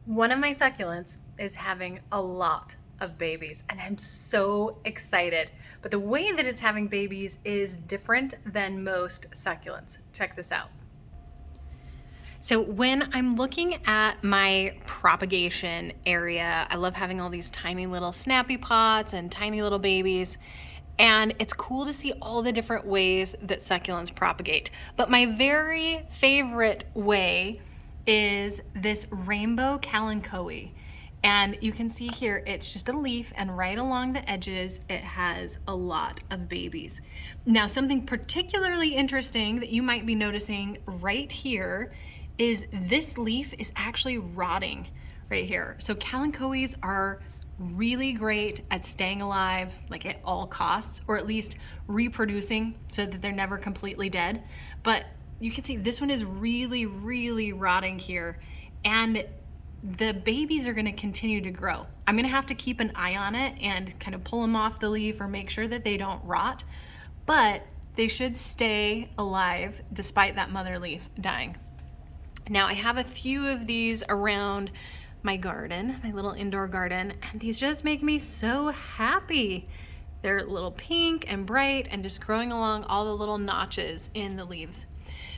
One of my succulents is having a lot of babies and I'm so excited. But the way that it's having babies is different than most succulents. Check this out. So when I'm looking at my propagation area, I love having all these tiny little snappy pots and tiny little babies. And it's cool to see all the different ways that succulents propagate. But my very favorite way is this rainbow Kalanchoe. And you can see here, it's just a leaf, and right along the edges, it has a lot of babies. Now, something particularly interesting that you might be noticing right here is this leaf is actually rotting right here. So Kalanchoes are really great at staying alive, like at all costs, or at least reproducing so that they're never completely dead. But you can see this one is really, really rotting here, and the babies are going to continue to grow. I'm going to have to keep an eye on it and kind of pull them off the leaf or make sure that they don't rot, but they should stay alive despite that mother leaf dying. Now I have a few of these around my garden, my little indoor garden, and these just make me so happy. They're a little pink and bright and just growing along all the little notches in the leaves.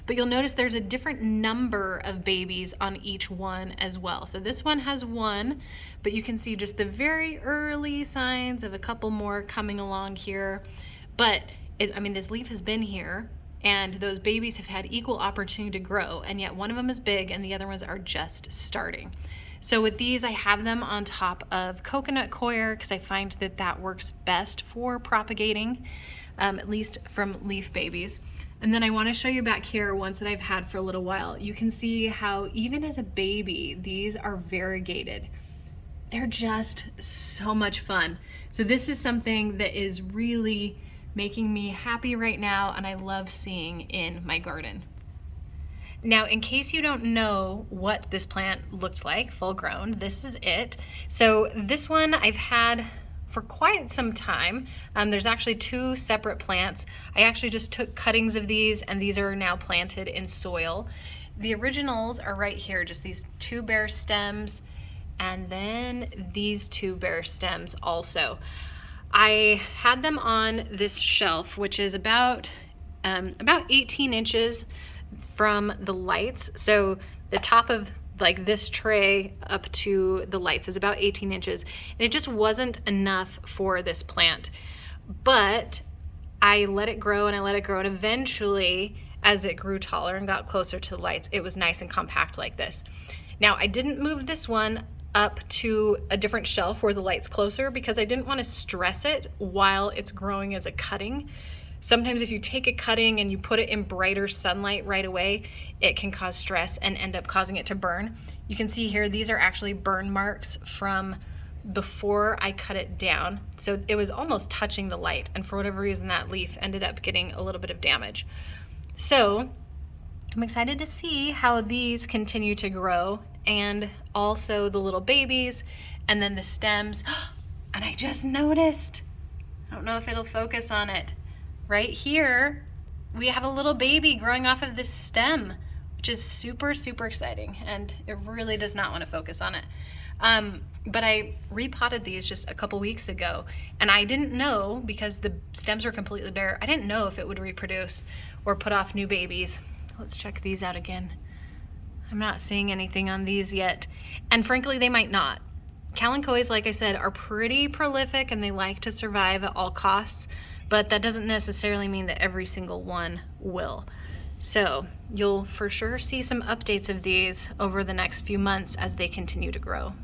But you'll notice there's a different number of babies on each one as well. So this one has one, but you can see just the very early signs of a couple more coming along here. But this leaf has been here, and those babies have had equal opportunity to grow, and yet one of them is big and the other ones are just starting. So with these, I have them on top of coconut coir because I find that that works best for propagating, at least from leaf babies. And then I want to show you back here ones that I've had for a little while. You can see how even as a baby, these are variegated. They're just so much fun. So this is something that is really making me happy right now, and I love seeing in my garden. Now, in case you don't know what this plant looked like full grown, this is it. So this one I've had for quite some time. There's actually two separate plants. I actually just took cuttings of these, and these are now planted in soil. The originals are right here, just these two bare stems, and then these two bare stems also. I had them on this shelf, which is about 18 inches from the lights. So the top of like this tray up to the lights is about 18 inches. And it just wasn't enough for this plant. But I let it grow and I let it grow. And eventually, as it grew taller and got closer to the lights, it was nice and compact like this. Now, I didn't move this one up to a different shelf where the light's closer because I didn't want to stress it while it's growing as a cutting. Sometimes if you take a cutting and you put it in brighter sunlight right away, it can cause stress and end up causing it to burn. You can see here, these are actually burn marks from before I cut it down. So it was almost touching the light, and for whatever reason that leaf ended up getting a little bit of damage. So I'm excited to see how these continue to grow, and also the little babies, and then the stems. And I just noticed, I don't know if it'll focus on it, right here, we have a little baby growing off of this stem, which is super, super exciting, and it really does not want to focus on it. But I repotted these just a couple weeks ago, and I didn't know, because the stems were completely bare, I didn't know if it would reproduce or put off new babies. Let's check these out again. I'm not seeing anything on these yet, and frankly, they might not. Kalanchoes, like I said, are pretty prolific and they like to survive at all costs, but that doesn't necessarily mean that every single one will. So you'll for sure see some updates of these over the next few months as they continue to grow.